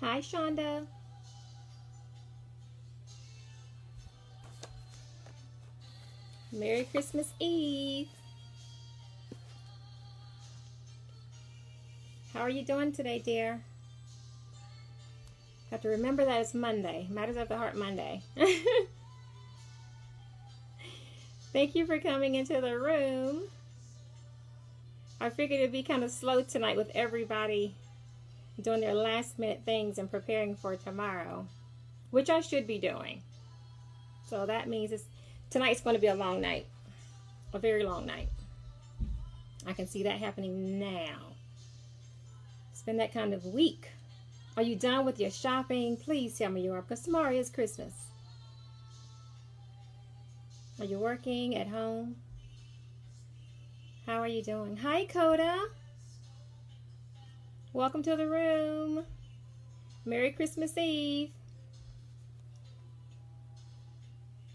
Hi, Shonda. Merry Christmas Eve. How are you doing today, dear? Have to remember that it's Monday. Matters of the Heart Monday. Thank you for coming into the room. I figured it'd be kind of slow tonight with everybody doing their last minute things and preparing for tomorrow, which I should be doing. So that means tonight's going to be a long night, a very long night. I can see that happening now. It's been that kind of week. Are you done with your shopping? Please tell me you are, because tomorrow is Christmas. Are you working at home? How are you doing? Hi, Coda. Welcome to the room. Merry Christmas Eve.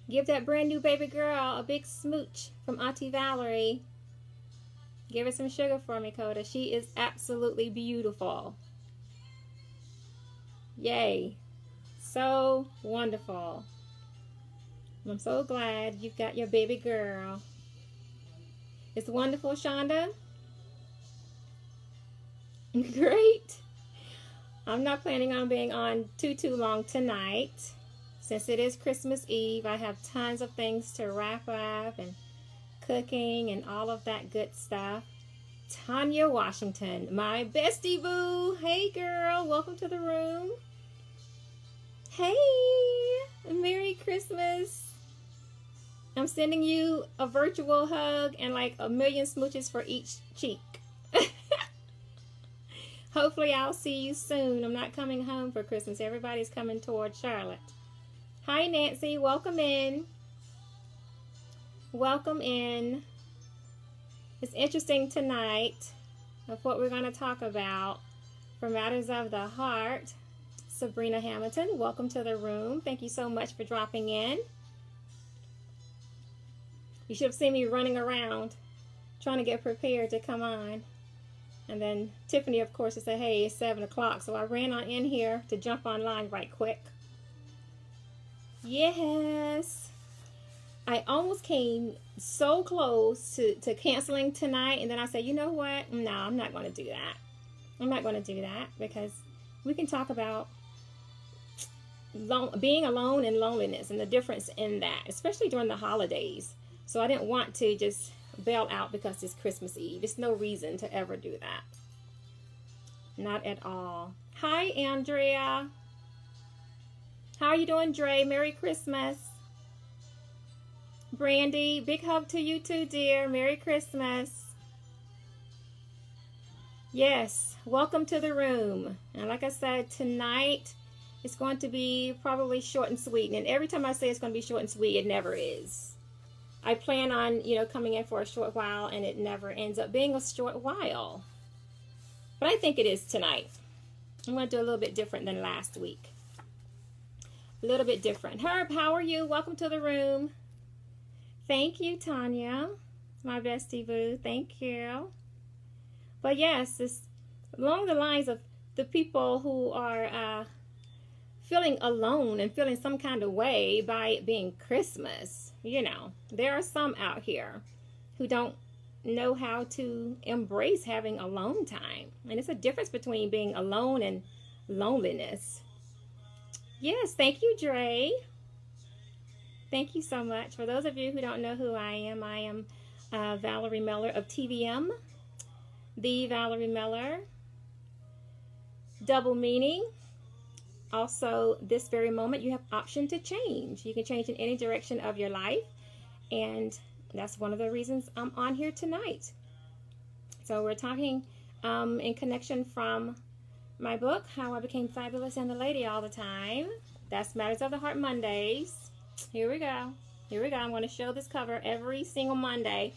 Give that brand new baby girl a big smooch from Auntie Valerie. Give her some sugar for me, Coda. She is absolutely beautiful. Yay. So wonderful. I'm so glad you've got your baby girl. It's wonderful, Shonda. Great. I'm not planning on being on too long tonight. Since it is Christmas Eve, I have tons of things to wrap up and cooking and all of that good stuff. Tanya Washington, my bestie boo. Hey girl, welcome to the room. Hey, Merry Christmas. I'm sending you a virtual hug and like a million smooches for each cheek. Hopefully I'll see you soon. I'm not coming home for Christmas. Everybody's coming toward Charlotte. Hi Nancy, welcome in. Welcome in. It's interesting tonight of what we're going to talk about for Matters of the Heart. Sabrina Hamilton, welcome to the room. Thank you so much for dropping in. You should have seen me running around trying to get prepared to come on. And then Tiffany, of course, said, hey, it's 7 o'clock. So I ran on in here to jump online right quick. Yes. I almost came so close to canceling tonight. And then I said, you know what? No, I'm not going to do that. I'm not going to do that because we can talk about being alone and loneliness and the difference in that, especially during the holidays. So I didn't want to just bail out because it's Christmas Eve. It's no reason to ever do that. Not at all. Hi, Andrea. How are you doing, Dre? Merry Christmas. Brandy, big hug to you too, dear. Merry Christmas. Yes, welcome to the room. And like I said, tonight it's going to be probably short and sweet. And every time I say it's going to be short and sweet, it never is. I plan on, coming in for a short while, and it never ends up being a short while. But I think it is tonight. I'm going to do a little bit different than last week. A little bit different. Herb, how are you? Welcome to the room. Thank you, Tanya. My bestie boo. Thank you. But yes, it's along the lines of the people who are feeling alone and feeling some kind of way by it being Christmas. There are some out here who don't know how to embrace having alone time. And it's a difference between being alone and loneliness. Yes, thank you, Dre. Thank you so much. For those of you who don't know who I am Valerie Miller of TVM. The Valerie Miller. Double meaning. Also, this very moment, you have option to change. You can change in any direction of your life. And that's one of the reasons I'm on here tonight. So we're talking in connection from my book, How I Became Fabulous and the Lady All the Time. That's Matters of the Heart Mondays. Here we go. Here we go. I'm going to show this cover every single Monday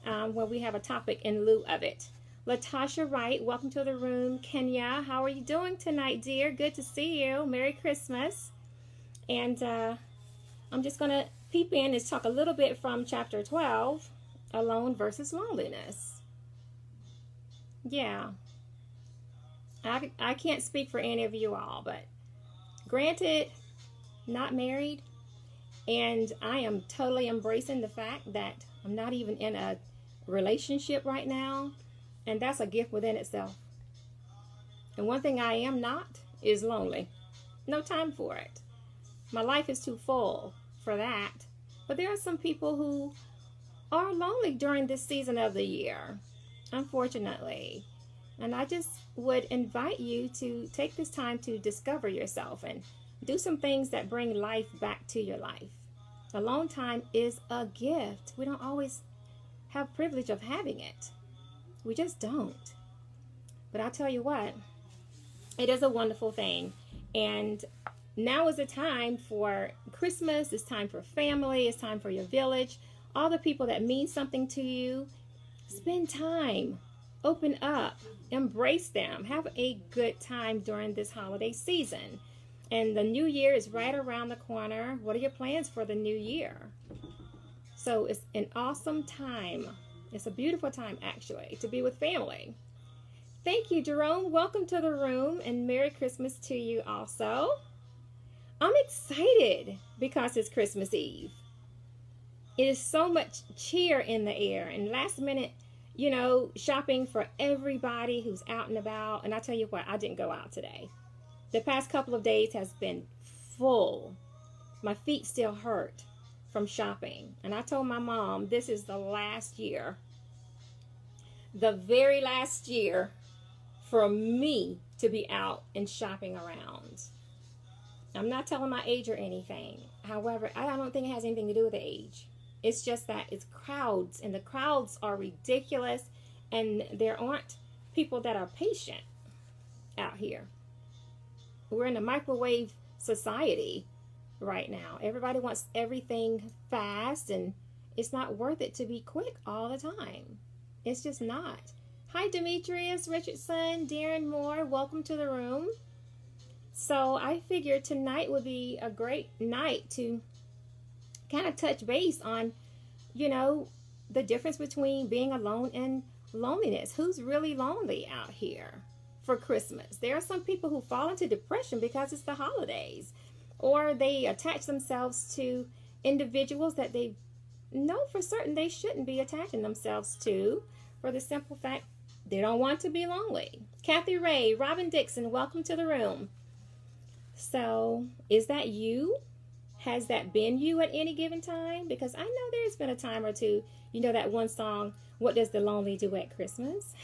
when we have a topic in lieu of it. Latasha Wright, welcome to the room. Kenya, how are you doing tonight, dear? Good to see you. Merry Christmas. And I'm just going to peep in and talk a little bit from chapter 12, Alone versus Loneliness. Yeah. I can't speak for any of you all, but granted, not married, and I am totally embracing the fact that I'm not even in a relationship right now, and that's a gift within itself. And one thing I am not is lonely. No time for it. My life is too full for that. But there are some people who are lonely during this season of the year, unfortunately. And I just would invite you to take this time to discover yourself and do some things that bring life back to your life. Alone time is a gift. We don't always have privilege of having it. We just don't. But I'll tell you what, it is a wonderful thing. And now is the time for Christmas. It's time for family. It's time for your village. All the people that mean something to you. Spend time. Open up. Embrace them. Have a good time during this holiday season. And the new year is right around the corner. What are your plans for the new year? So it's an awesome time. It's a beautiful time, actually, to be with family. Thank you, Jerome. Welcome to the room, and Merry Christmas to you also. I'm excited because it's Christmas Eve. It is so much cheer in the air, and last minute, shopping for everybody who's out and about. And I tell you what, I didn't go out today. The past couple of days has been full. My feet still hurt from shopping. And I told my mom, this is the last year, the very last year for me to be out and shopping around. I'm not telling my age or anything. However, I don't think it has anything to do with the age. It's just that it's crowds, and the crowds are ridiculous, and there aren't people that are patient out here. We're in a microwave society right now. Everybody wants everything fast, and it's not worth it to be quick all the time. It's just not. Hi, Demetrius Richardson, Darren Moore, welcome to the room. So I figured tonight would be a great night to kind of touch base on, the difference between being alone and loneliness. Who's really lonely out here for Christmas? There are some people who fall into depression because it's the holidays, or they attach themselves to individuals that they know for certain they shouldn't be attaching themselves to, for the simple fact they don't want to be lonely. Kathy Ray, Robin Dixon, welcome to the room. So, is that you? Has that been you at any given time? Because I know there's been a time or two, that one song, What Does the Lonely Do at Christmas?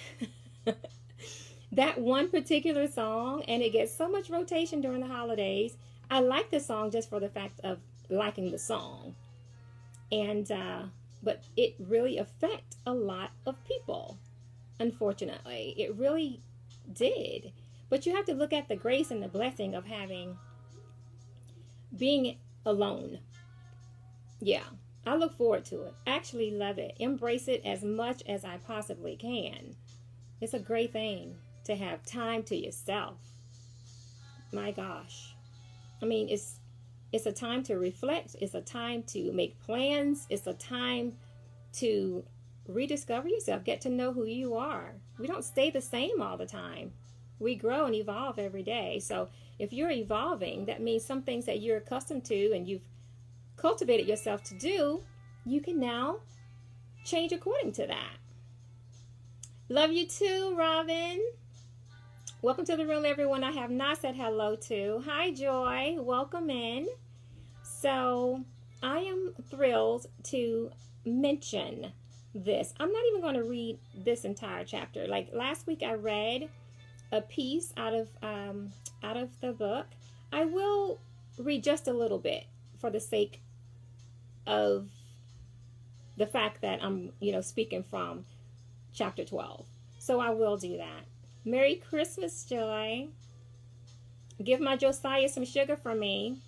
That one particular song, and it gets so much rotation during the holidays. I like the song just for the fact of liking the song. And, but it really affects a lot of people, unfortunately. It really did. But you have to look at the grace and the blessing of being alone. Yeah, I look forward to it. Actually love it. Embrace it as much as I possibly can. It's a great thing to have time to yourself. My gosh. I mean, it's a time to reflect. It's a time to make plans. It's a time to rediscover yourself. Get to know who you are. We don't stay the same all the time. We grow and evolve every day. So if you're evolving, that means some things that you're accustomed to and you've cultivated yourself to do, you can now change according to that. Love you too, Robin. Welcome to the room, everyone. I have not said hello to. Hi, Joy. Welcome in. So I am thrilled to mention this. I'm not even going to read this entire chapter. Like last week, I read a piece out of the book. I will read just a little bit for the sake of the fact that I'm, speaking from chapter 12. So I will do that. Merry Christmas, Joy. Give my Josiah some sugar for me.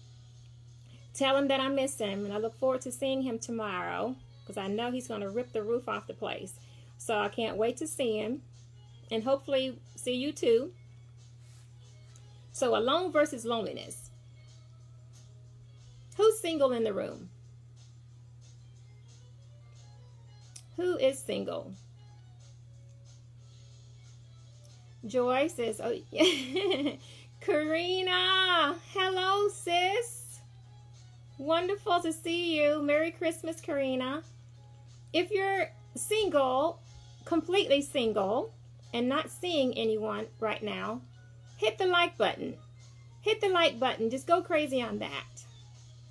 Tell him that I miss him, and I look forward to seeing him tomorrow, because I know he's going to rip the roof off the place. So I can't wait to see him, and hopefully see you too. So alone versus loneliness. Who's single in the room? Who is single? Joy says, oh, Karina, hello, sis. Wonderful to see you. Merry Christmas, Karina. If you're single, completely single, and not seeing anyone right now, hit the like button. Hit the like button. Just go crazy on that,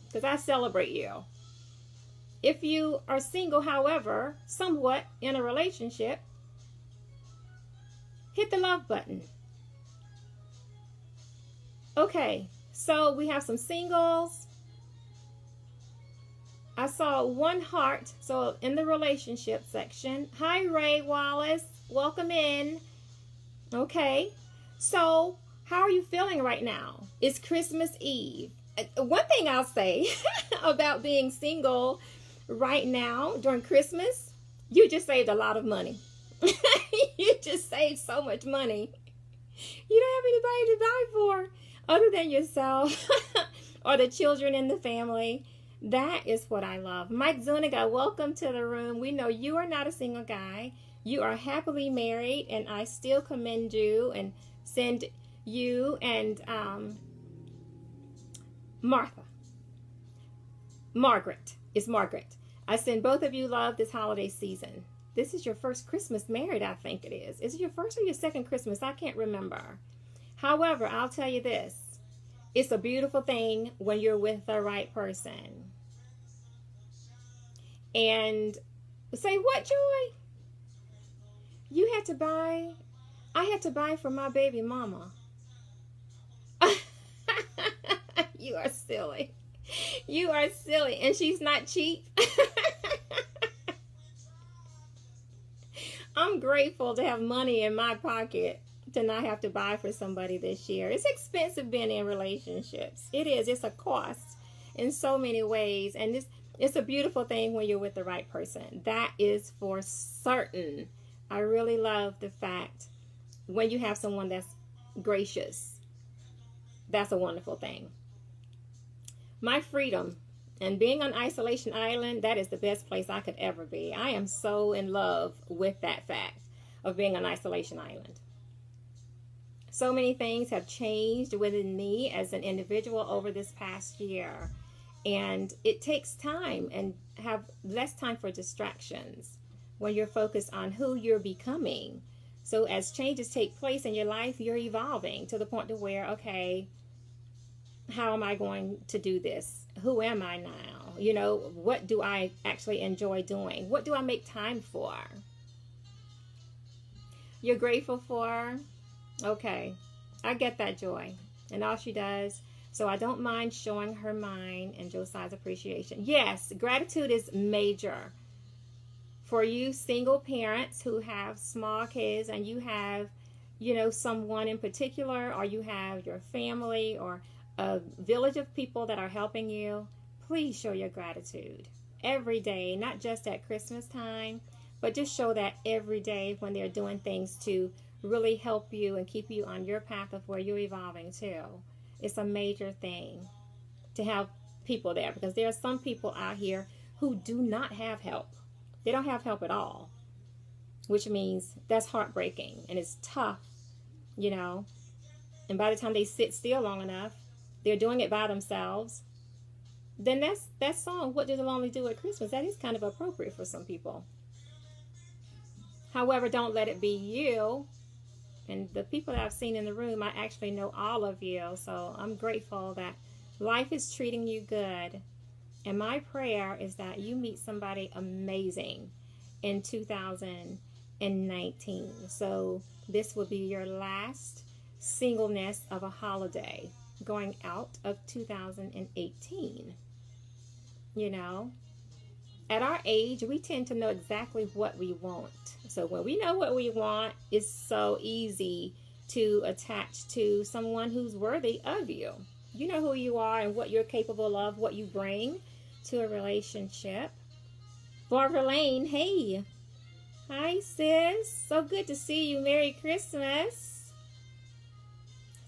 because I celebrate you. If you are single, however, somewhat in a relationship, hit the love button. Okay, so we have some singles. I saw one heart, so in the relationship section. Hi, Ray Wallace. Welcome in. Okay, so how are you feeling right now? It's Christmas Eve. One thing I'll say about being single right now during Christmas, you just saved a lot of money. You just saved so much money. You don't have anybody to buy for other than yourself or the children in the family. That is what I love. Mike Zuniga, welcome to the room. We know you are not a single guy. You are happily married, and I still commend you and send you and Margaret. It's Margaret. I send both of you love this holiday season. This is your first Christmas married, I think it is. Is it your first or your second Christmas? I can't remember. However, I'll tell you this. It's a beautiful thing when you're with the right person. And say, what, Joy? You had to buy? I had to buy for my baby mama. You are silly. You are silly. And she's not cheap. I'm grateful to have money in my pocket to not have to buy for somebody this year. It's expensive being in relationships. It is. It's a cost in so many ways. And it's a beautiful thing when you're with the right person. That is for certain. I really love the fact when you have someone that's gracious. That's a wonderful thing. My freedom and being on Isolation Island, that is the best place I could ever be. I am so in love with that fact of being on Isolation Island. So many things have changed within me as an individual over this past year. And it takes time and have less time for distractions when you're focused on who you're becoming. So as changes take place in your life, you're evolving to the point to where, okay, how am I going to do this? Who am I now? You know, what do I actually enjoy doing? What do I make time for? You're grateful for? Okay, I get that, Joy. And all she does. So I don't mind showing her mine and Josiah's appreciation. Yes, gratitude is major. For you single parents who have small kids and you have, you know, someone in particular, or you have your family or a village of people that are helping you, please show your gratitude every day, not just at Christmas time, but just show that every day when they're doing things to really help you and keep you on your path of where you're evolving to. It's a major thing to have people there, because there are some people out here who do not have help. They don't have help at all, which means that's heartbreaking and it's tough, you know. And by the time they sit still long enough, they're doing it by themselves. Then that song, What Do the Lonely Do at Christmas, that is kind of appropriate for some people. However, don't let it be you. And the people that I've seen in the room, I actually know all of you. So I'm grateful that life is treating you good. And my prayer is that you meet somebody amazing in 2019. So this will be your last singleness of a holiday going out of 2018. You know, at our age, we tend to know exactly what we want. So when we know what we want, it's so easy to attach to someone who's worthy of you. You know who you are and what you're capable of, what you bring to a relationship. Barbara Lane, hey. Hi, sis. So good to see you. Merry Christmas.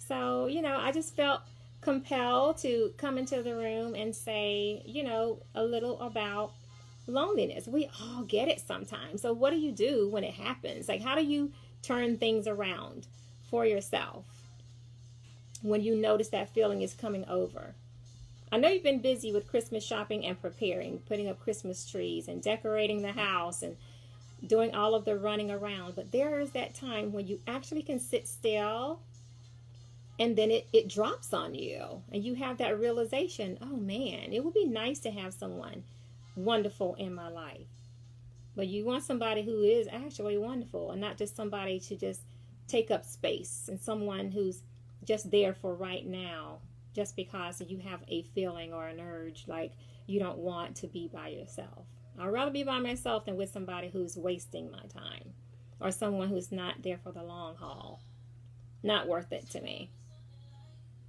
So, you know, I just felt compelled to come into the room and say, you know, a little about loneliness. We all get it sometimes. So what do you do when it happens? Like, how do you turn things around for yourself when you notice that feeling is coming over. I know you've been busy with Christmas shopping and preparing, putting up Christmas trees and decorating the house and doing all of the running around. But there is that time when you actually can sit still, and then it drops on you. And you have that realization, oh man, it would be nice to have someone wonderful in my life. But you want somebody who is actually wonderful and not just somebody to just take up space, and someone who's just there for right now, just because you have a feeling or an urge like you don't want to be by yourself. I'd rather be by myself than with somebody who's wasting my time, or someone who's not there for the long haul. Not worth it to me.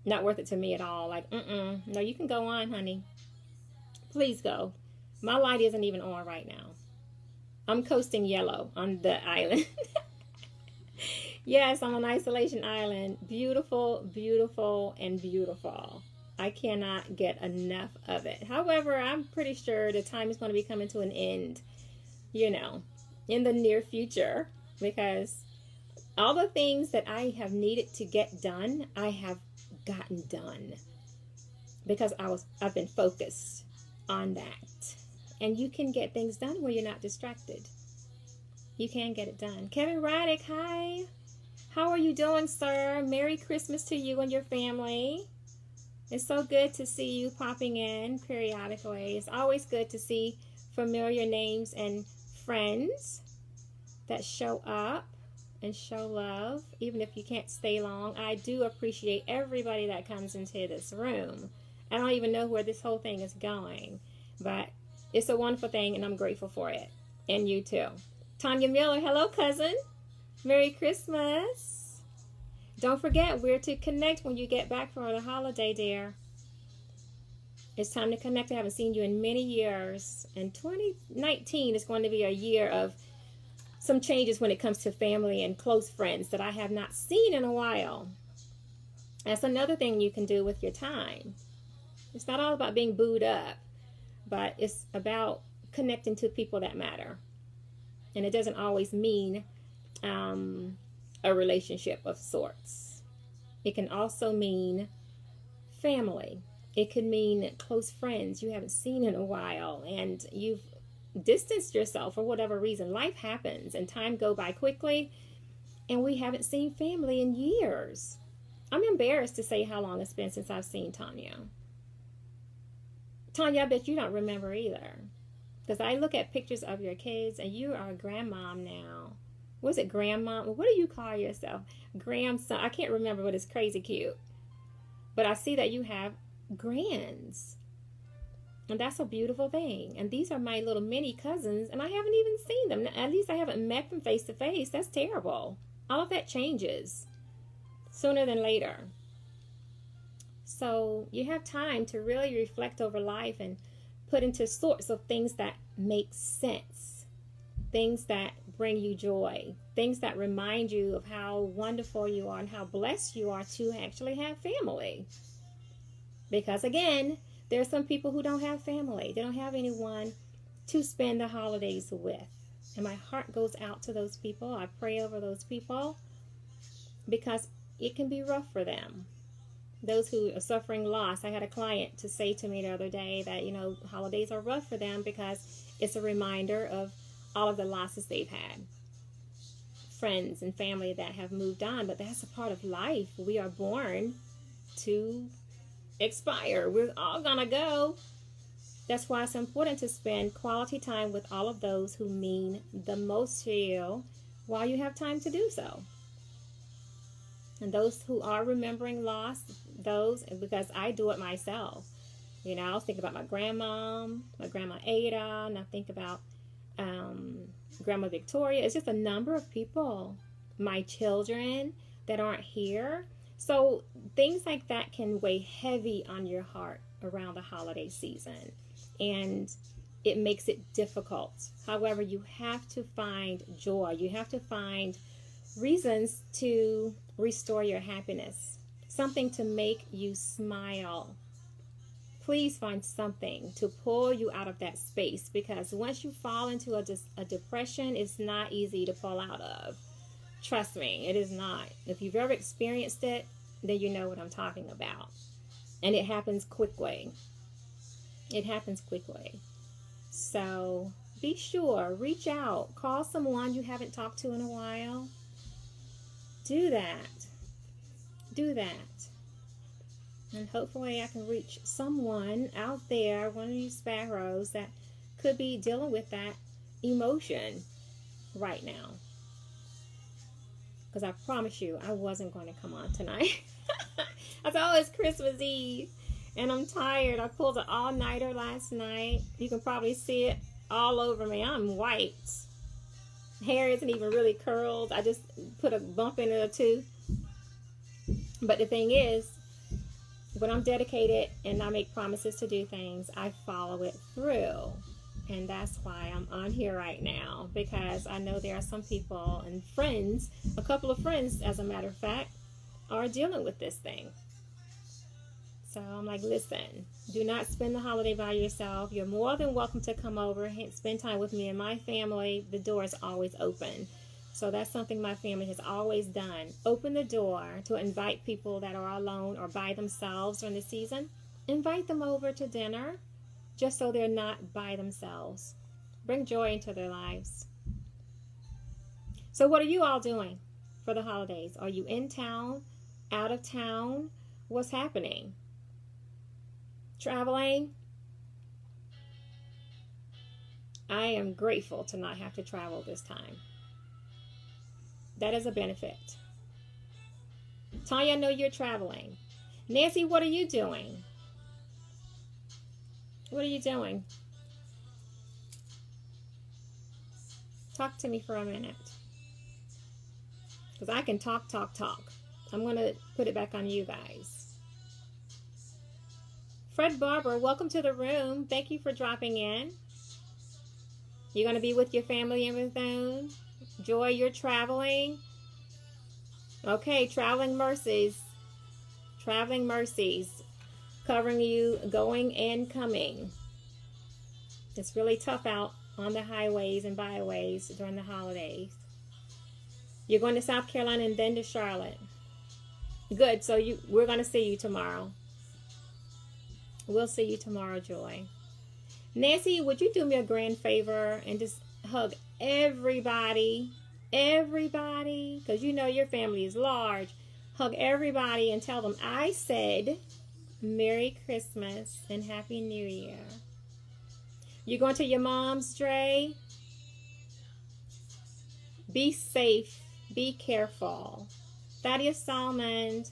Not worth it to me at all. Like, no, you can go on, honey. Please go. My light isn't even on right now. I'm coasting yellow on the island. Yes, I'm on Isolation Island. Beautiful, beautiful, and beautiful. I cannot get enough of it. However, I'm pretty sure the time is going to be coming to an end, in the near future, because all the things that I have needed to get done, I have gotten done because I've been focused on that. And you can get things done when you're not distracted. You can get it done. Kevin Raddick, hi. How are you doing, sir? Merry Christmas to you and your family. It's so good to see you popping in periodically. It's always good to see familiar names and friends that show up and show love, even if you can't stay long. I do appreciate everybody that comes into this room. I don't even know where this whole thing is going, but it's a wonderful thing, and I'm grateful for it. And you too. Tanya Miller, hello, cousin. Merry Christmas. Don't forget, we're to connect when you get back for the holiday, dear. It's time to connect. I haven't seen you in many years. And 2019 is going to be a year of some changes when it comes to family and close friends that I have not seen in a while. That's another thing you can do with your time. It's not all about being booed up, but it's about connecting to people that matter. And it doesn't always mean a relationship of sorts. It can also mean family. It can mean close friends you haven't seen in a while, and you've distanced yourself for whatever reason. Life happens and time go by quickly, and we haven't seen family in years. I'm embarrassed to say how long it's been since I've seen Tanya. Tanya, I bet you don't remember either, because I look at pictures of your kids, and you are a grandmom now. Was it grandma? What do you call yourself? Grandson. I can't remember, but it's crazy cute. But I see that you have grands. And that's a beautiful thing. And these are my little mini cousins, and I haven't even seen them. At least I haven't met them face to face. That's terrible. All of that changes sooner than later. So you have time to really reflect over life and put into sorts of things that make sense. Things that bring you joy. Things that remind you of how wonderful you are and how blessed you are to actually have family. Because again, there are some people who don't have family. They don't have anyone to spend the holidays with. And my heart goes out to those people. I pray over those people because it can be rough for them. Those who are suffering loss. I had a client to say to me the other day that, holidays are rough for them because it's a reminder of all of the losses they've had. Friends and family that have moved on, but that's a part of life. We are born to expire. We're all gonna go. That's why it's important to spend quality time with all of those who mean the most to you while you have time to do so. And those who are remembering loss, because I do it myself. I was thinking about my grandmom, my grandma Ada, and I think about Grandma Victoria. It's just a number of people, my children that aren't here. So things like that can weigh heavy on your heart around the holiday season, and it makes it difficult. However, you have to find joy. You have to find reasons to restore your happiness, something to make you smile. Please find something to pull you out of that space, because once you fall into a depression, it's not easy to pull out of. Trust me, it is not. If you've ever experienced it, then you know what I'm talking about. And it happens quickly. It happens quickly. So be sure, reach out, call someone you haven't talked to in a while. Do that. Do that. And hopefully I can reach someone out there, one of these sparrows that could be dealing with that emotion right now. Because I promise you, I wasn't going to come on tonight. I said, oh, it's Christmas Eve, and I'm tired. I pulled an all-nighter last night. You can probably see it all over me. I'm white. Hair isn't even really curled. I just put a bump in it or two. But the thing is, when I'm dedicated and I make promises to do things, I follow it through. And that's why I'm on here right now, because I know there are some people and friends, a couple of friends, as a matter of fact, are dealing with this thing. So I'm like, listen, do not spend the holiday by yourself. You're more than welcome to come over and spend time with me and my family. The door is always open. So that's something my family has always done. Open the door to invite people that are alone or by themselves during the season. Invite them over to dinner, just so they're not by themselves. Bring joy into their lives. So what are you all doing for the holidays? Are you in town, out of town? What's happening? Traveling? I am grateful to not have to travel this time. That is a benefit. Tanya, I know you're traveling. Nancy, what are you doing? What are you doing? Talk to me for a minute. Because I can talk. I'm going to put it back on you guys. Fred Barber, welcome to the room. Thank you for dropping in. You're going to be with your family and everything. Joy, you're traveling. Okay, traveling mercies. Traveling mercies. Covering you going and coming. It's really tough out on the highways and byways during the holidays. You're going to South Carolina and then to Charlotte. Good, so we're going to see you tomorrow. We'll see you tomorrow, Joy. Nancy, would you do me a grand favor and just hug everybody? Everybody, because you know your family is large. Hug everybody and tell them I said Merry Christmas and Happy New Year. You going to your mom's, Dre? Be safe. Be careful. Thaddeus Salmond,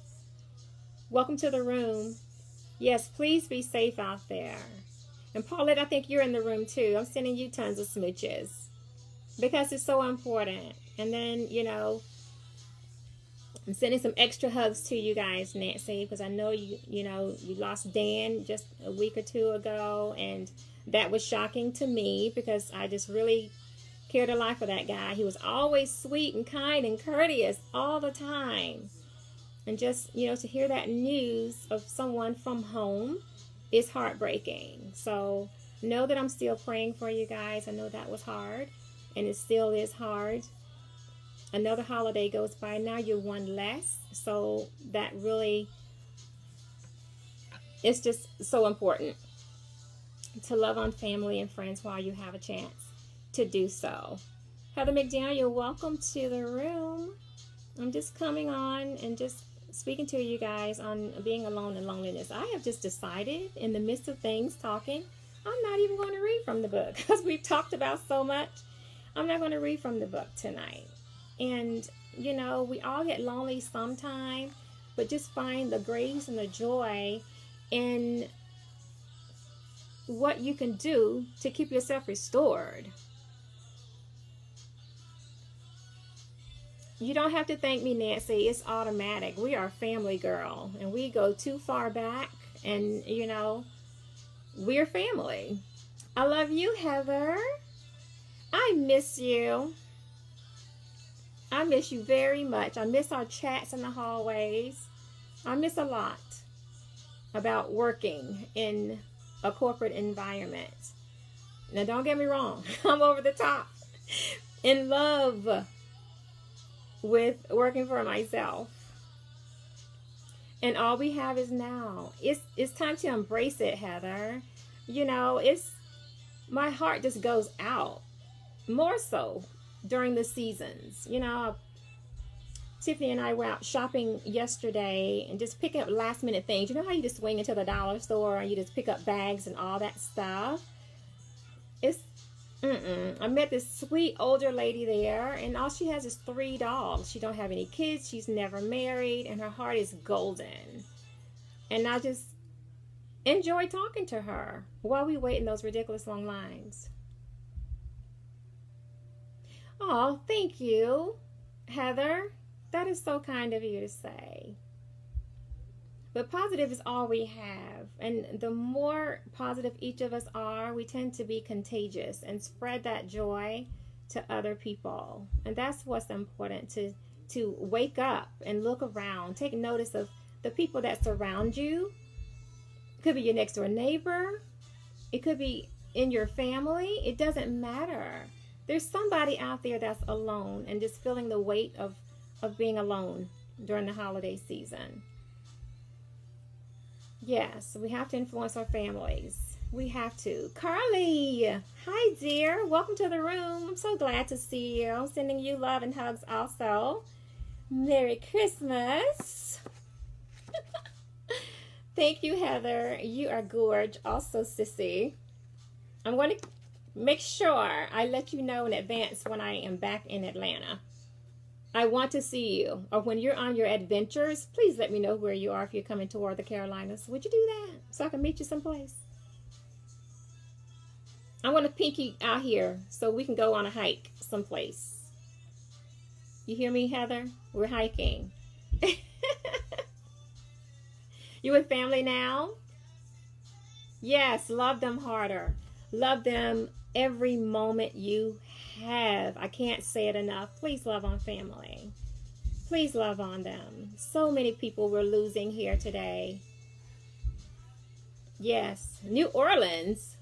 welcome to the room. Yes, please be safe out there. And Paulette, I think you're in the room too. I'm sending you tons of smooches because it's so important. And then, you know, I'm sending some extra hugs to you guys, Nancy, because I know you lost Dan just a week or two ago, and that was shocking to me because I just really cared a lot for that guy. He was always sweet and kind and courteous all the time. And just, you know, to hear that news of someone from home is heartbreaking. So know that I'm still praying for you guys. I know that was hard, and it still is hard. Another holiday goes by. Now you're one less. So that really, it's just so important to love on family and friends while you have a chance to do so. Heather McDaniel, welcome to the room. I'm just coming on and just speaking to you guys on being alone and loneliness. I have just decided in the midst of things talking, I'm not even going to read from the book because we've talked about so much. I'm not going to read from the book tonight. And, you know, we all get lonely sometime, but just find the grace and the joy in what you can do to keep yourself restored. You don't have to thank me, Nancy. It's automatic. We are family, girl, and we go too far back, and, you know, we're family. I love you, Heather. I miss you. I miss you very much. I miss our chats in the hallways. I miss a lot about working in a corporate environment. Now, don't get me wrong. I'm over the top. In love. with working for myself. And all we have is now. It's time to embrace it, Heather. You know, it's my heart just goes out more so during the seasons. You know, Tiffany and I were out shopping yesterday and just picking up last minute things. You know how you just swing into the dollar store and you just pick up bags and all that stuff? I met this sweet older lady there, and all she has is 3 dogs. She don't have any kids. She's never married, and her heart is golden. And I just enjoy talking to her while we wait in those ridiculous long lines. Oh, thank you, Heather. That is so kind of you to say. But positive is all we have. And the more positive each of us are, we tend to be contagious and spread that joy to other people. And that's what's important, to wake up and look around. Take notice of the people that surround you. It could be your next door neighbor. It could be in your family. It doesn't matter. There's somebody out there that's alone and just feeling the weight of being alone during the holiday season. Yes, we have to influence our families. We have to. Carly, hi dear. Welcome to the room. I'm so glad to see you. I'm sending you love and hugs also. Merry Christmas. Thank you, Heather. You are gorge. Also, Sissy. I'm going to make sure I let you know in advance when I am back in Atlanta. I want to see you. Or when you're on your adventures, please let me know where you are if you're coming toward the Carolinas. Would you do that so I can meet you someplace? I want to pink you out here so we can go on a hike someplace. You hear me, Heather? We're hiking. You with family now? Yes, love them harder. Love them every moment you have. I can't say it enough. Please love on family. Please love on them. So many people we're losing here today. Yes, New Orleans.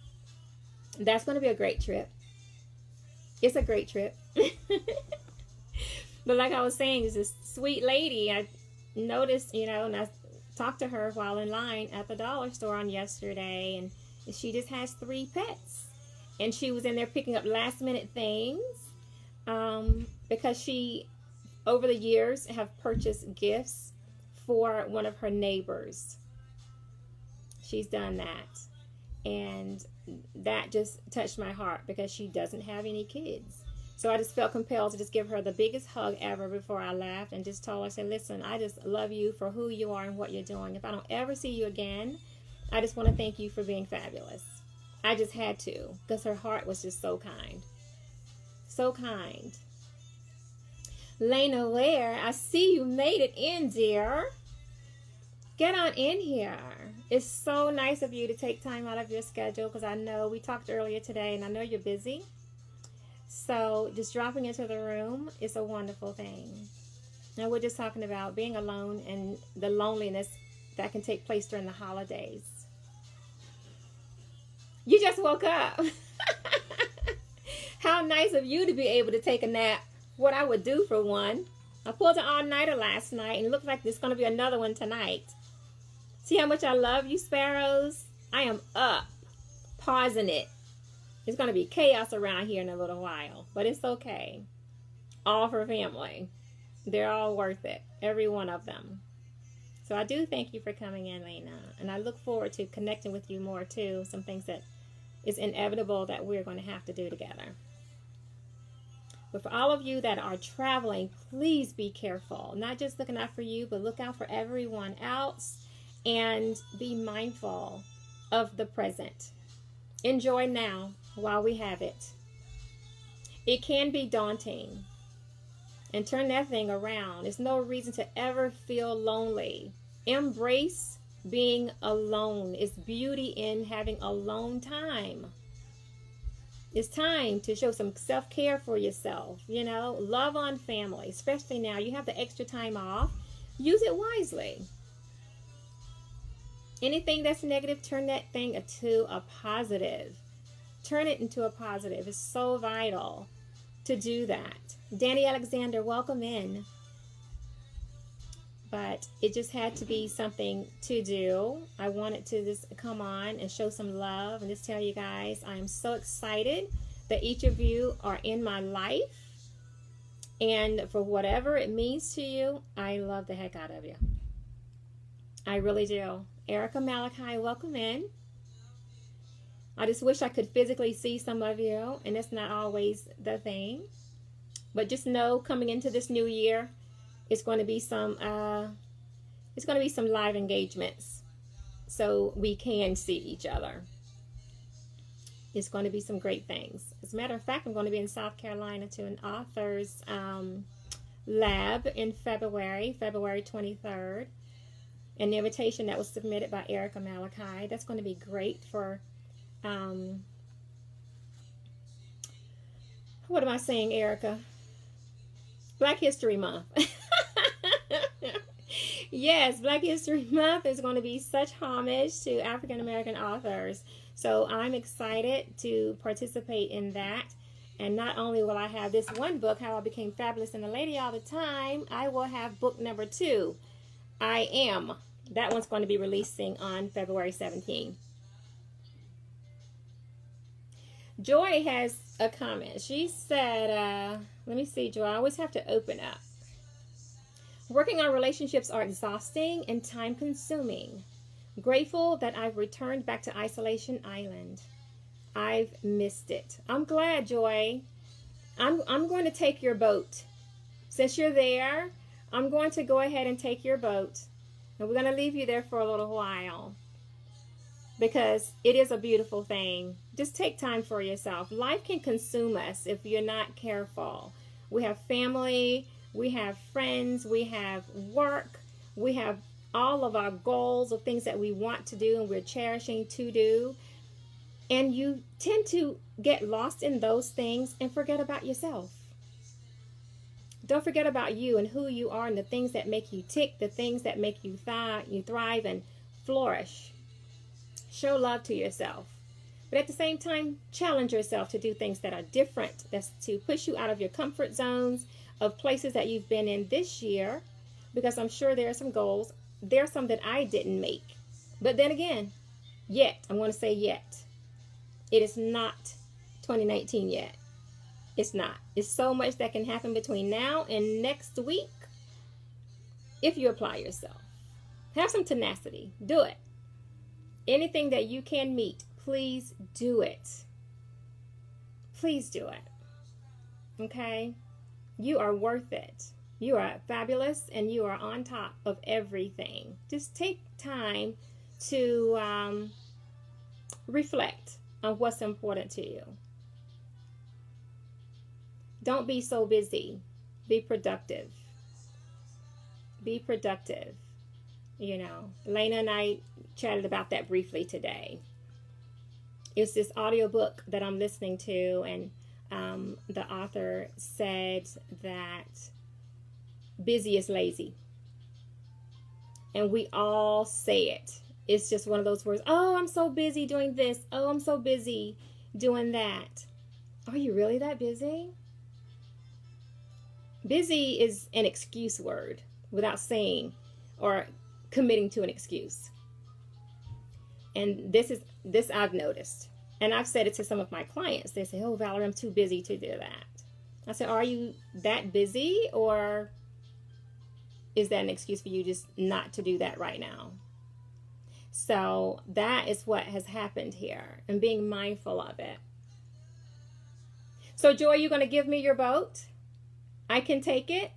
That's going to be a great trip. It's a great trip. But like I was saying, is this sweet lady. I noticed, and I talked to her while in line at the dollar store on yesterday, and she just has 3 pets. And she was in there picking up last minute things because she, over the years, have purchased gifts for one of her neighbors. She's done that. And that just touched my heart because she doesn't have any kids. So I just felt compelled to just give her the biggest hug ever before I left and just told her, say, listen, I just love you for who you are and what you're doing. If I don't ever see you again, I just want to thank you for being fabulous. I just had to, because her heart was just so kind. So kind. Lena Ware, I see you made it in, dear. Get on in here. It's so nice of you to take time out of your schedule, because I know we talked earlier today, and I know you're busy. So just dropping into the room is a wonderful thing. Now we're just talking about being alone and the loneliness that can take place during the holidays. You just woke up. How nice of you to be able to take a nap. What I would do for one. I pulled an all-nighter last night, and it looks like there's going to be another one tonight. See how much I love you, Sparrows? I am up, pausing it. It's going to be chaos around here in a little while, but it's okay. All for family. They're all worth it, every one of them. So I do thank you for coming in, Lena, and I look forward to connecting with you more too. Some things that is inevitable that we're going to have to do together. But for all of you that are traveling, please be careful. Not just looking out for you, but look out for everyone else, and be mindful of the present. Enjoy now while we have it. It can be daunting, and turn that thing around. There's no reason to ever feel lonely. Embrace being alone. It's beauty in having alone time. It's time to show some self-care for yourself. Love on family, especially now. You have the extra time off. Use it wisely. Anything that's negative, turn that thing into a positive. Turn it into a positive. It's so vital to do that. Danny Alexander, welcome in. But it just had to be something to do. I wanted to just come on and show some love and just tell you guys I am so excited that each of you are in my life. And for whatever it means to you, I love the heck out of you. I really do. Erica Malachi, welcome in. I just wish I could physically see some of you, and it's not always the thing. But just know, coming into this new year, it's going to be some live engagements, so we can see each other. It's going to be some great things. As a matter of fact, I'm going to be in South Carolina to an author's lab in February 23rd. An invitation that was submitted by Erica Malachi. That's going to be great for, what am I saying, Erica? Black History Month. Yes, Black History Month is going to be such homage to African American authors. So I'm excited to participate in that. And not only will I have this one book, How I Became Fabulous and a Lady All the Time, I will have book number 2, I Am. That one's going to be releasing on February 17th. Joy has a comment. She said, let me see, Joy, I always have to open up. Working on relationships are exhausting and time-consuming. Grateful that I've returned back to Isolation Island. I've missed it. I'm glad, Joy. I'm going to take your boat. Since you're there, I'm going to go ahead and take your boat. And we're going to leave you there for a little while. Because it is a beautiful thing. Just take time for yourself. Life can consume us if you're not careful. We have family, we have friends, we have work, we have all of our goals of things that we want to do and we're cherishing to do. And you tend to get lost in those things and forget about yourself. Don't forget about you and who you are and the things that make you tick, the things that make you thrive and flourish. Show love to yourself. But at the same time, challenge yourself to do things that are different. That's to push you out of your comfort zones of places that you've been in this year. Because I'm sure there are some goals. There are some that I didn't make. But then again, I'm going to say yet. It is not 2019 yet. It's not. It's so much that can happen between now and next week if you apply yourself. Have some tenacity. Do it. Anything that you can meet, please do it. Please do it. Okay? You are worth it. You are fabulous and you are on top of everything. Just take time to reflect on what's important to you. Don't be so busy. Be productive. Be productive. You know, Lena and I chatted about that briefly today. It's this audiobook that I'm listening to, and the author said that busy is lazy. And we all say it. It's just one of those words. Oh, I'm so busy doing this. Oh, I'm so busy doing that. Are you really that busy? Busy is an excuse word without saying or committing to an excuse. And this I've noticed. And I've said it to some of my clients. They say, oh, Valerie, I'm too busy to do that. I said, are you that busy, or is that an excuse for you just not to do that right now? So that is what has happened here, and being mindful of it. So Joy, you're going to give me your boat? I can take it.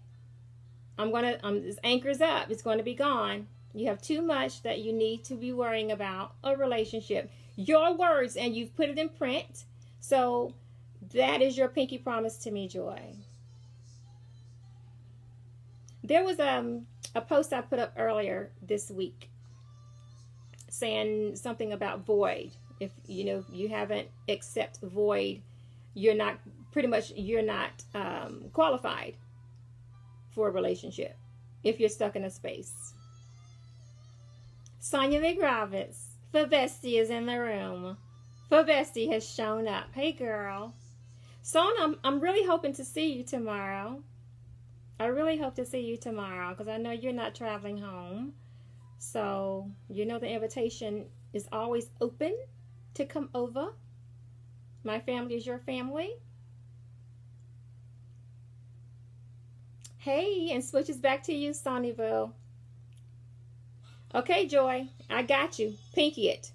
This anchor's up. It's going to be gone. You have too much that you need to be worrying about a relationship. Your words, and you've put it in print. So that is your pinky promise to me, Joy. There was a post I put up earlier this week saying something about void. If you haven't accepted void, you're not qualified for a relationship if you're stuck in a space. Sonia McRoberts, for Bestie, is in the room. For Bestie has shown up. Hey, girl. So I'm really hoping to see you tomorrow. I really hope to see you tomorrow because I know you're not traveling home. So, you know, the invitation is always open to come over. My family is your family. Hey, and switches back to you, Sonnyville. Okay, Joy, I got you. Pinky it.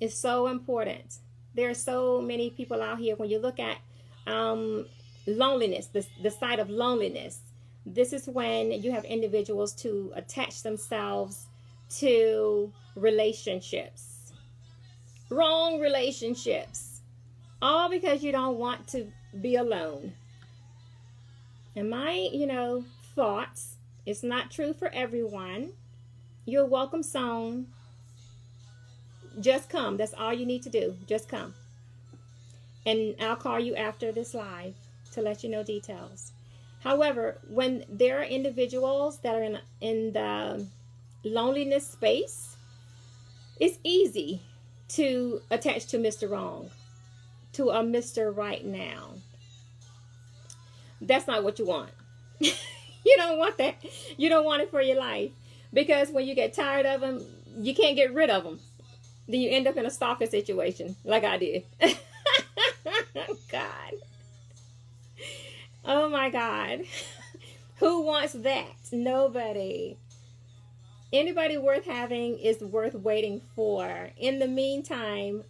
It's so important. There are so many people out here. When you look at loneliness, the side of loneliness, this is when you have individuals to attach themselves to relationships. Wrong relationships. All because you don't want to be alone. And my, thoughts, it's not true for everyone. You're welcome, Song. Just come. That's all you need to do. Just come. And I'll call you after this live to let you know details. However, when there are individuals that are in the loneliness space, it's easy to attach to Mr. Wrong, to a Mr. Right Now. That's not what you want. You don't want that. You don't want it for your life. Because when you get tired of them, you can't get rid of them. Then you end up in a stalker situation like I did. God. Oh my God. Who wants that? Nobody. Anybody worth having is worth waiting for. In the meantime,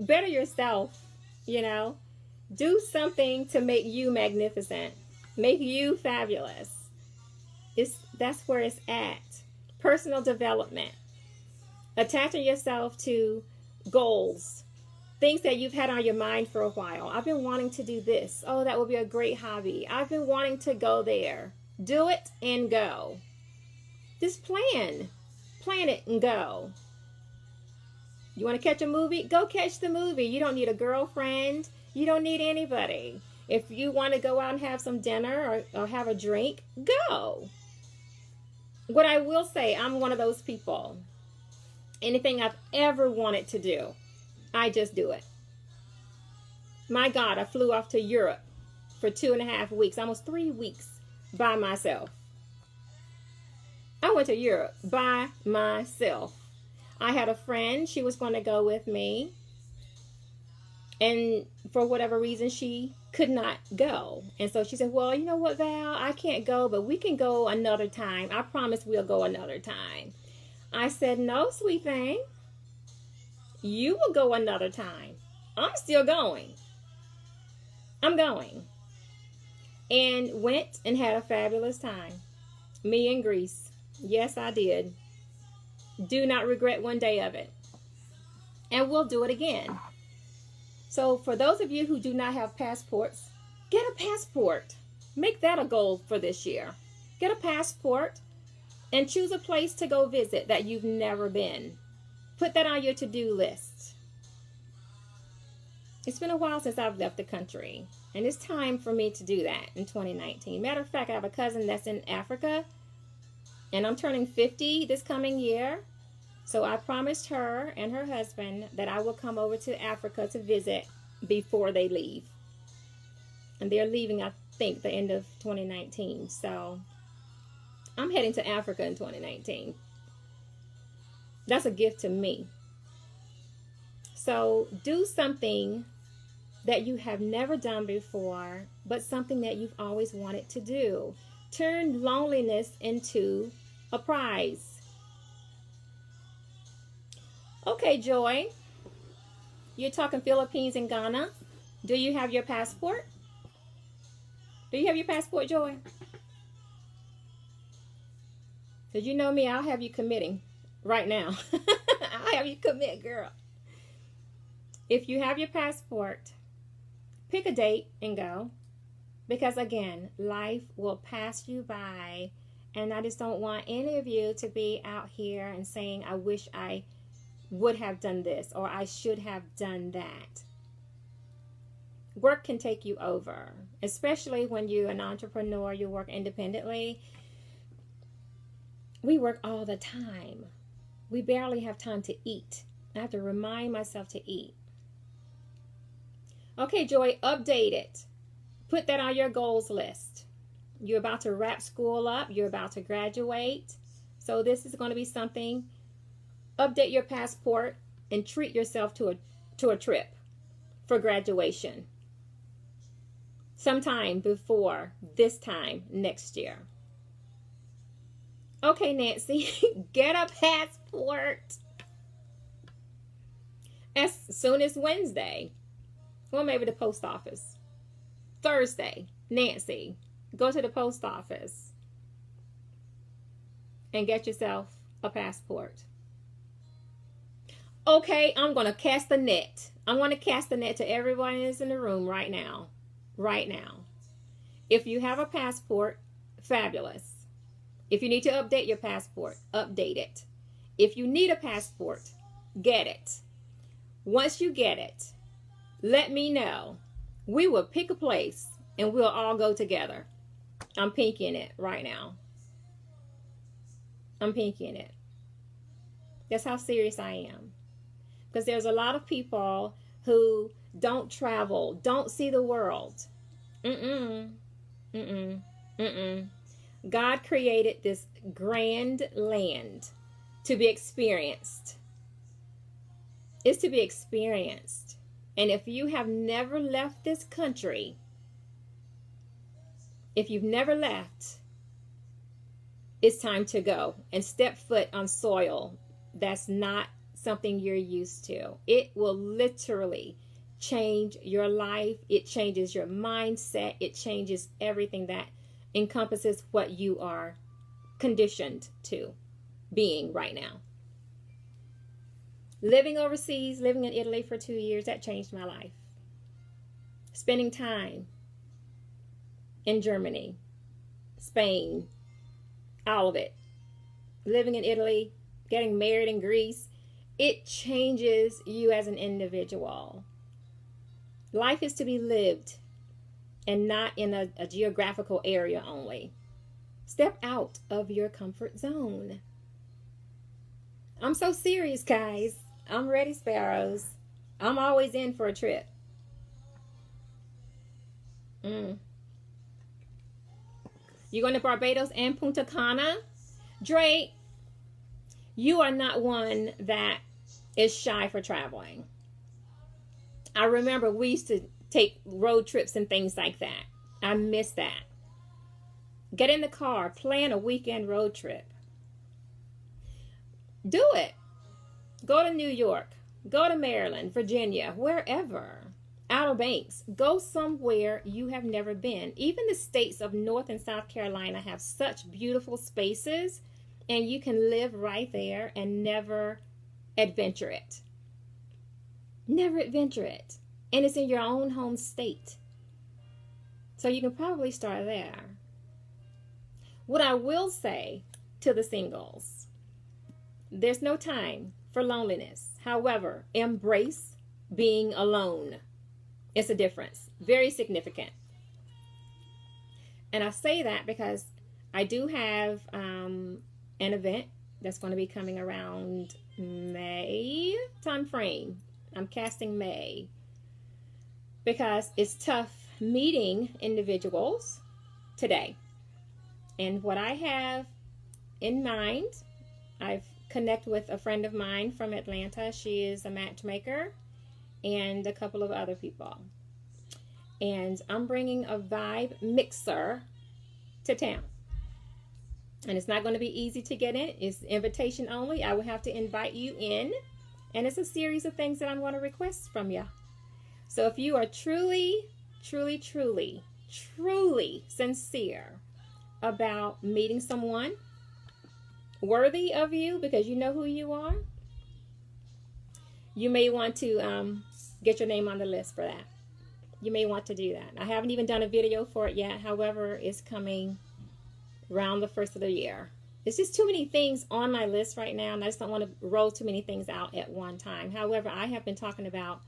better yourself, Do something to make you magnificent. Make you fabulous. That's where it's at. Personal development. Attaching yourself to goals. Things that you've had on your mind for a while. I've been wanting to do this. Oh, that would be a great hobby. I've been wanting to go there. Do it and go. Just plan. Plan it and go. You want to catch a movie? Go catch the movie. You don't need a girlfriend. You don't need anybody. If you want to go out and have some dinner or have a drink, go. What I will say, I'm one of those people. Anything I've ever wanted to do, I just do it. My God, I flew off to Europe for 2.5 weeks, almost 3 weeks by myself. I went to Europe by myself. I had a friend. She was going to go with me. And for whatever reason, she could not go. And so she said, well, you know what, Val? I can't go, but we can go another time. I promise we'll go another time. I said, no, sweet thing. You will go another time. I'm still going. I'm going. And went and had a fabulous time. Me in Greece. Yes, I did. Do not regret one day of it. And we'll do it again. So for those of you who do not have passports, get a passport. Make that a goal for this year. Get a passport and choose a place to go visit that you've never been. Put that on your to-do list. It's been a while since I've left the country, and it's time for me to do that in 2019. Matter of fact, I have a cousin that's in Africa, and I'm turning 50 this coming year. So I promised her and her husband that I will come over to Africa to visit before they leave. And they're leaving, I think, the end of 2019. So I'm heading to Africa in 2019. That's a gift to me. So do something that you have never done before, but something that you've always wanted to do. Turn loneliness into a prize. Okay, Joy. You're talking Philippines and Ghana. Do you have your passport? Do you have your passport, Joy? Because you know me, I'll have you committing right now. I'll have you commit, girl. If you have your passport, pick a date and go. Because again, life will pass you by. And I just don't want any of you to be out here and saying, I wish I would have done this or I should have done that. Work can take you over, especially when you're an entrepreneur, you work independently. We work all the time. We barely have time to eat. I have to remind myself to eat. Okay, Joy, update it. Put that on your goals list. You're about to wrap school up. You're about to graduate. So this is going to be something. Update your passport and treat yourself to a trip for graduation. Sometime before this time next year. Okay, Nancy, get a passport as soon as Wednesday. Well, maybe the post office. Thursday, Nancy, go to the post office and get yourself a passport. Okay, I'm going to cast the net. I'm going to cast the net to everyone that's in the room right now. Right now. If you have a passport, fabulous. If you need to update your passport, update it. If you need a passport, get it. Once you get it, let me know. We will pick a place and we'll all go together. I'm pinkying it right now. I'm pinkying it. That's how serious I am. Because there's a lot of people who don't travel, don't see the world. God created this grand land to be experienced. It's to be experienced. And if you have never left this country, if you've never left, it's time to go and step foot on soil that's not something you're used to. It will literally change your life. It changes your mindset. It changes everything that encompasses what you are conditioned to being right now. Living overseas, living in Italy for 2 years, that changed my life. Spending time in Germany, Spain, all of it. Living in Italy, getting married in Greece, it changes you as an individual. Life is to be lived and not in a geographical area only. Step out of your comfort zone. I'm so serious, guys. I'm ready, Sparrows. I'm always in for a trip. You're going to Barbados and Punta Cana? Drake, you are not one that is shy for traveling. I remember we used to take road trips and things like that. I miss that. Get in the car, plan a weekend road trip. Do it. Go to New York. Go to Maryland, Virginia, wherever. Outer Banks. Go somewhere you have never been. Even the states of North and South Carolina have such beautiful spaces, and you can live right there and never adventure it. Never adventure it. And it's in your own home state. So you can probably start there. What I will say to the singles, there's no time for loneliness. However, embrace being alone. It's a difference. Very significant. And I say that because I do have an event that's going to be coming around May time frame. I'm casting May because it's tough meeting individuals today. And what I have in mind, I've connected with a friend of mine from Atlanta. She is a matchmaker and a couple of other people. And I'm bringing a vibe mixer to town. And it's not going to be easy to get in. It's invitation only. I will have to invite you in. And it's a series of things that I'm going to request from you. So if you are truly, truly, truly, truly sincere about meeting someone worthy of you because you know who you are, you may want to get your name on the list for that. You may want to do that. I haven't even done a video for it yet. However, it's coming around the first of the year. It's just too many things on my list right now, and I just don't want to roll too many things out at one time. However, I have been talking about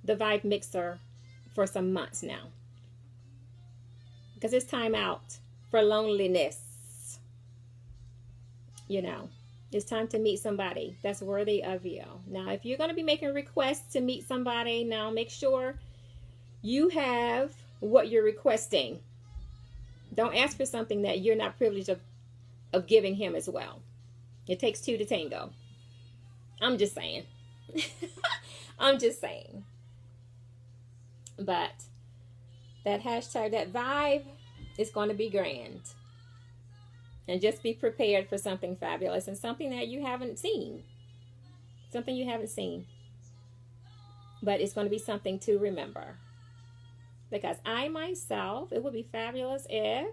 the Vibe Mixer for some months now because it's time out for loneliness. You know, it's time to meet somebody that's worthy of you. Now, if you're going to be making requests to meet somebody, now make sure You have what you're requesting. Don't ask for something that you're not privileged of giving him as well. It takes two to tango. I'm just saying. I'm just saying. But that hashtag, that vibe is going to be grand. And just be prepared for something fabulous and something that you haven't seen. Something you haven't seen. But it's going to be something to remember. Because I myself, it would be fabulous if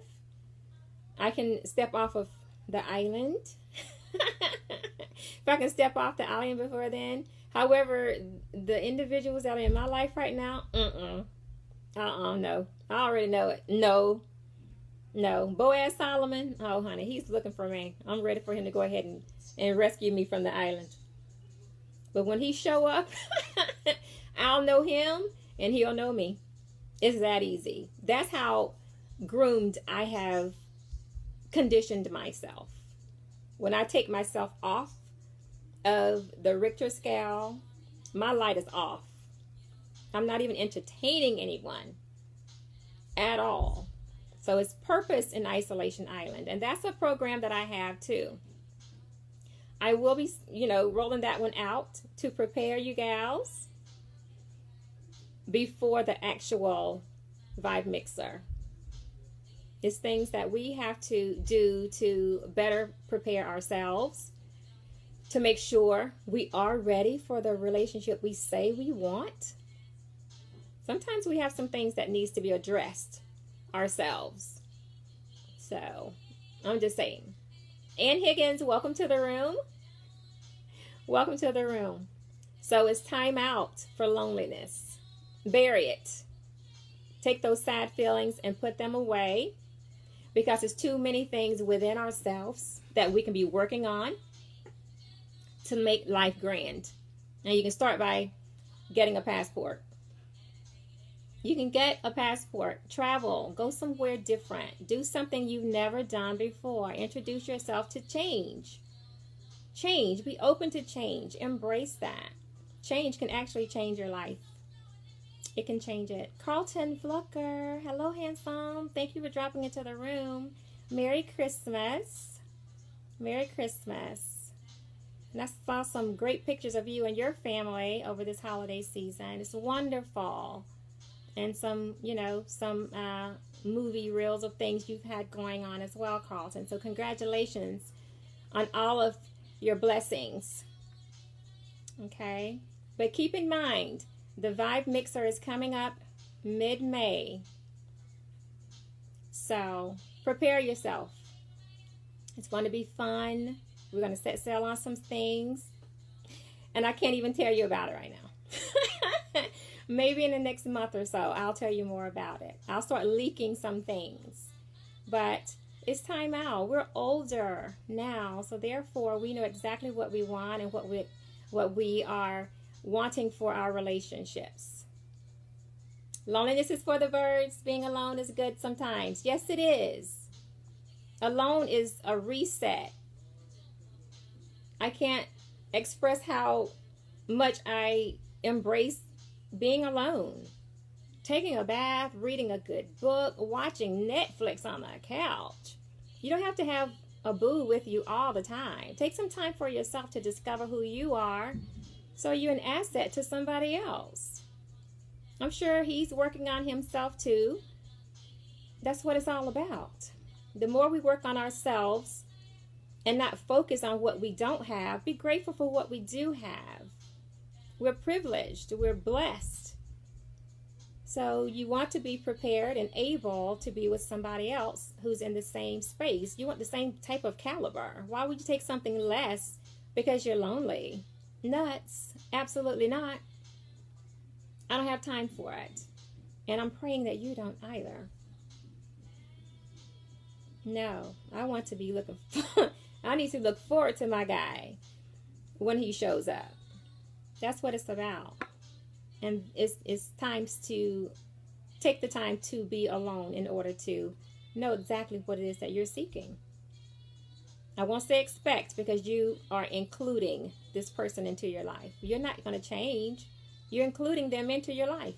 I can step off of the island. If I can step off the island before then. However, the individuals that are in my life right now, no. I already know it. No. Boaz Solomon, oh honey, he's looking for me. I'm ready for him to go ahead and rescue me from the island. But when he show up, I'll know him and he'll know me. It's that easy. That's how groomed I have conditioned myself. When I take myself off of the Richter scale, my light is off. I'm not even entertaining anyone at all. So it's Purpose in Isolation Island. And that's a program that I have too. I will be, rolling that one out to prepare you gals before the actual Vibe Mixer. It's things that we have to do to better prepare ourselves, to make sure we are ready for the relationship we say we want. Sometimes we have some things that needs to be addressed ourselves. So, I'm just saying. Ann Higgins, welcome to the room. Welcome to the room. So, it's time out for loneliness. Bury it. Take those sad feelings and put them away, because there's too many things within ourselves that we can be working on to make life grand. And you can start by getting a passport. You can get a passport, travel, go somewhere different, do something you've never done before, introduce yourself to change. Change, be open to change, embrace that. Change can actually change your life. It can change it. Carlton Flucker, hello handsome. Thank you for dropping into the room. Merry Christmas. Merry Christmas. And I saw some great pictures of you and your family over this holiday season. It's wonderful. And some movie reels of things you've had going on as well, Carlton. So congratulations on all of your blessings. Okay? But keep in mind, the Vibe Mixer is coming up mid-May. So prepare yourself. It's going to be fun. We're going to set sail on some things. And I can't even tell you about it right now. Maybe in the next month or so, I'll tell you more about it. I'll start leaking some things. But it's time out. We're older now. So therefore, we know exactly what we want and what we are wanting for our relationships. Loneliness is for the birds. Being alone is good sometimes. Yes, it is. Alone is a reset. I can't express how much I embrace being alone. Taking a bath, reading a good book, watching Netflix on the couch. You don't have to have a boo with you all the time. Take some time for yourself to discover who you are, so you're an asset to somebody else. I'm sure he's working on himself too. That's what it's all about. The more we work on ourselves and not focus on what we don't have, be grateful for what we do have. We're privileged. We're blessed. So you want to be prepared and able to be with somebody else who's in the same space. You want the same type of caliber. Why would you take something less because you're lonely? Nuts. Absolutely not. I don't have time for it. And I'm praying that you don't either. No, I want to be looking I need to look forward to my guy when he shows up. That's what it's about. And it's times to take the time to be alone in order to know exactly what it is that you're seeking. I won't say expect, because you are including this person into your life. You're not going to change. You're including them into your life.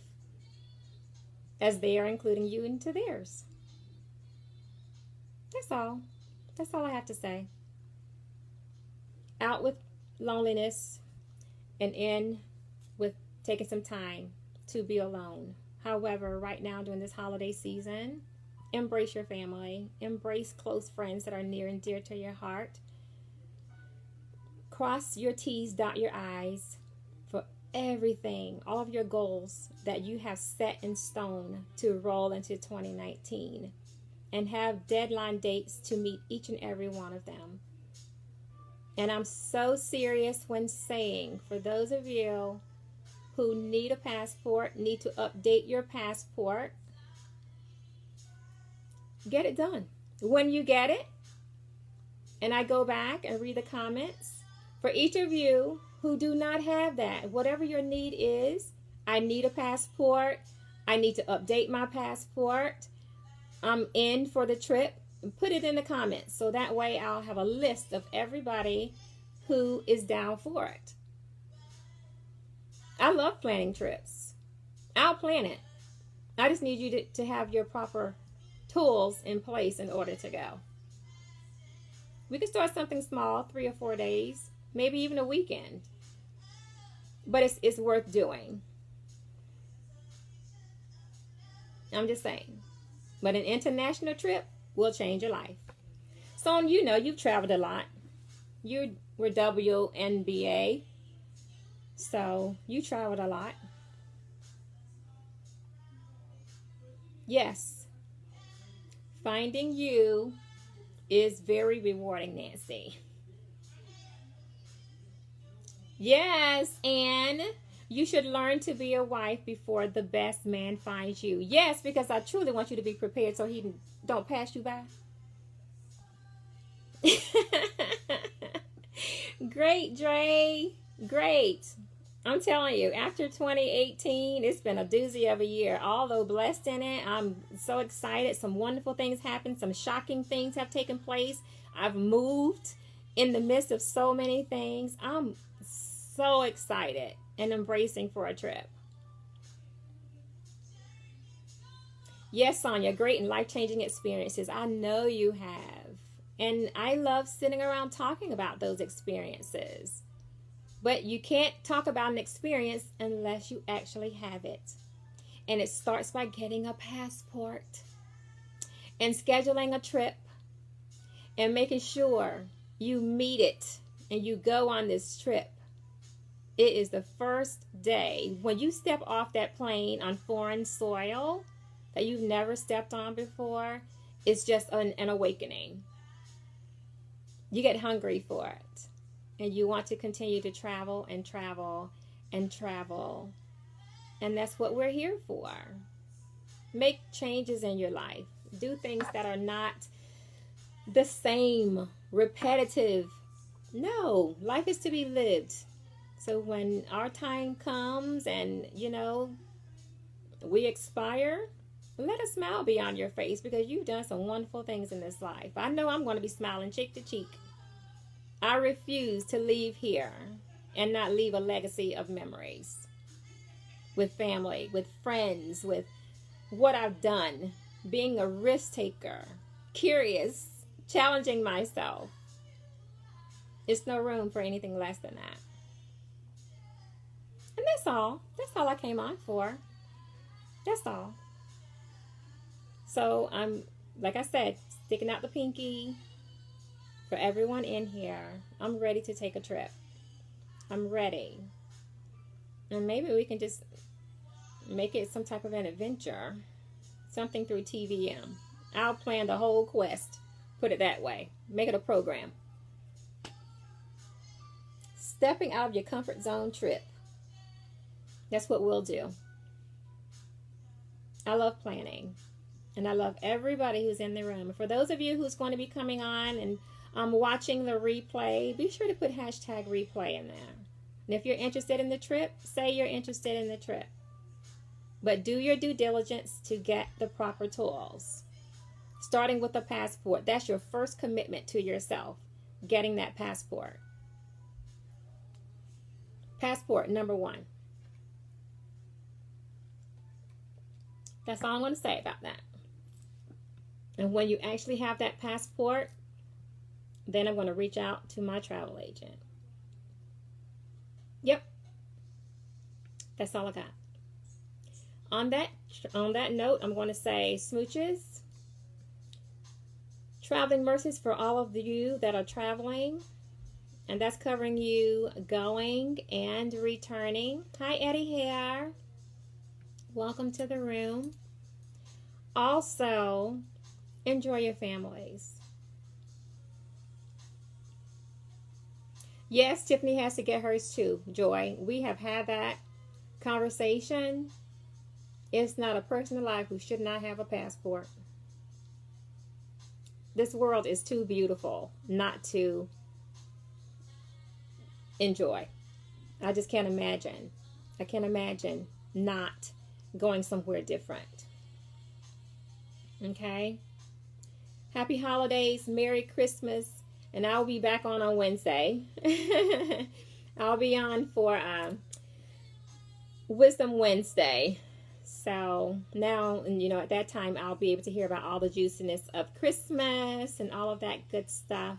as they are including you into theirs. That's all. That's all I have to say. Out with loneliness and in with taking some time to be alone. However, right now during this holiday season, embrace your family, embrace close friends that are near and dear to your heart. Cross your T's, dot your I's for everything, all of your goals that you have set in stone to roll into 2019, and have deadline dates to meet each and every one of them. And I'm so serious when saying, for those of you who need a passport, need to update your passport, get it done. When you get it, and I go back and read the comments, for each of you who do not have that, whatever your need is, I need a passport, I need to update my passport, I'm in for the trip, put it in the comments so that way I'll have a list of everybody who is down for it. I love planning trips. I'll plan it. I just need you to have your proper tools in place in order to go. We can start something small, 3 or 4 days, maybe even a weekend. But it's worth doing. I'm just saying. But an international trip will change your life. So, you know, you've traveled a lot. You were WNBA. So, you traveled a lot. Yes. Finding you is very rewarding, Nancy. Yes, and you should learn to be a wife before the best man finds you. Yes, because I truly want you to be prepared so he don't pass you by. Great, Dre. Great. I'm telling you, after 2018, it's been a doozy of a year. Although blessed in it, I'm so excited. Some wonderful things happened. Some shocking things have taken place. I've moved in the midst of so many things. I'm so excited and embracing for a trip. Yes, Sonia, great and life-changing experiences. I know you have. And I love sitting around talking about those experiences. But you can't talk about an experience unless you actually have it. And it starts by getting a passport and scheduling a trip and making sure you meet it and you go on this trip. It is the first day when you step off that plane on foreign soil that you've never stepped on before. It's just an awakening. You get hungry for it. And you want to continue to travel and travel and travel. And that's what we're here for. Make changes in your life. Do things that are not the same, repetitive. No, life is to be lived. So when our time comes and, you know, we expire, let a smile be on your face because you've done some wonderful things in this life. I know I'm going to be smiling cheek to cheek. I refuse to leave here and not leave a legacy of memories with family, with friends, with what I've done, being a risk taker, curious, challenging myself. It's no room for anything less than that. And that's all. That's all I came on for. That's all. So I'm, like I said, sticking out the pinky. For everyone in here, I'm ready to take a trip. I'm ready. And maybe we can just make it some type of an adventure. Something through TVM. I'll plan the whole quest. Put it that way. Make it a program. Stepping out of your comfort zone trip. That's what we'll do. I love planning. And I love everybody who's in the room. And for those of you who's going to be coming on and watching the replay, be sure to put hashtag replay in there. And if you're interested in the trip, say you're interested in the trip. But do your due diligence to get the proper tools. Starting with a passport. That's your first commitment to yourself. Getting that passport. Passport, number 1. That's all I want to say about that. And when you actually have that passport, then I'm going to reach out to my travel agent. Yep. That's all I got. On that note, I'm going to say smooches. Traveling mercies for all of you that are traveling. And that's covering you going and returning. Hi, Eddie Hare. Welcome to the room. Also, enjoy your families. Yes, Tiffany has to get hers too, Joy. We have had that conversation. It's not a person alive who should not have a passport. This world is too beautiful not to enjoy. I just can't imagine. I can't imagine not going somewhere different. Okay? Happy holidays, Merry Christmas, and I'll be back on Wednesday. I'll be on for Wisdom Wednesday. So now, at that time, I'll be able to hear about all the juiciness of Christmas and all of that good stuff.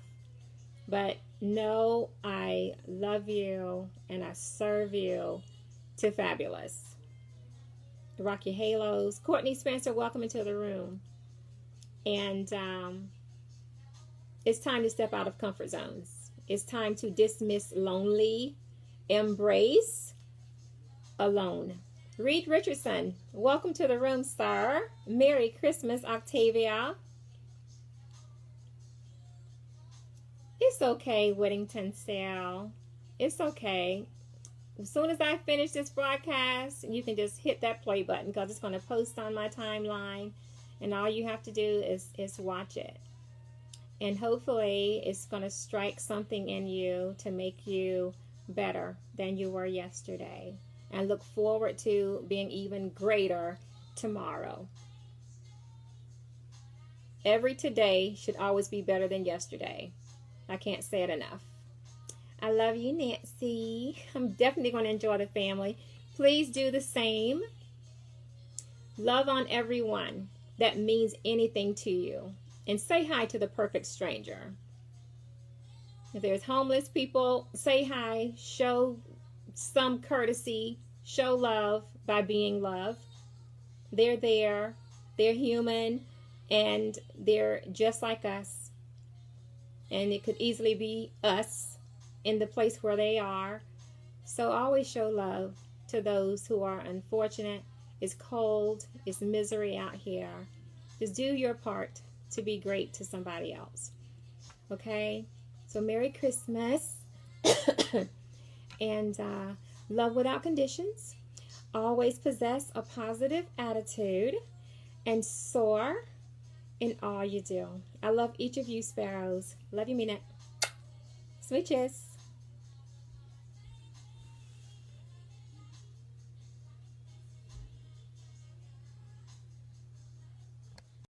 But know I love you and I serve you to fabulous. Rock your halos. Courtney Spencer, welcome into the room. And it's time to step out of comfort zones. It's time to dismiss lonely, embrace alone. Reed Richardson, welcome to the room, sir. Merry Christmas, Octavia. It's okay, Whittington Sale. It's okay. As soon as I finish this broadcast, you can just hit that play button because it's going to post on my timeline. And all you have to do is watch it. And hopefully it's going to strike something in you to make you better than you were yesterday. And look forward to being even greater tomorrow. Every today should always be better than yesterday. I can't say it enough. I love you, Nancy. I'm definitely going to enjoy the family. Please do the same. Love on everyone that means anything to you. And say hi to the perfect stranger. If there's homeless people, say hi. Show some courtesy. Show love by being loved. They're there. They're human. And they're just like us. And it could easily be us in the place where they are. So always show love to those who are unfortunate. It's cold. It's misery out here. Just do your part to be great to somebody else. Okay? So Merry Christmas. And love without conditions. Always possess a positive attitude. And soar in all you do. I love each of you, Sparrows. Love you, Mina. Smooches.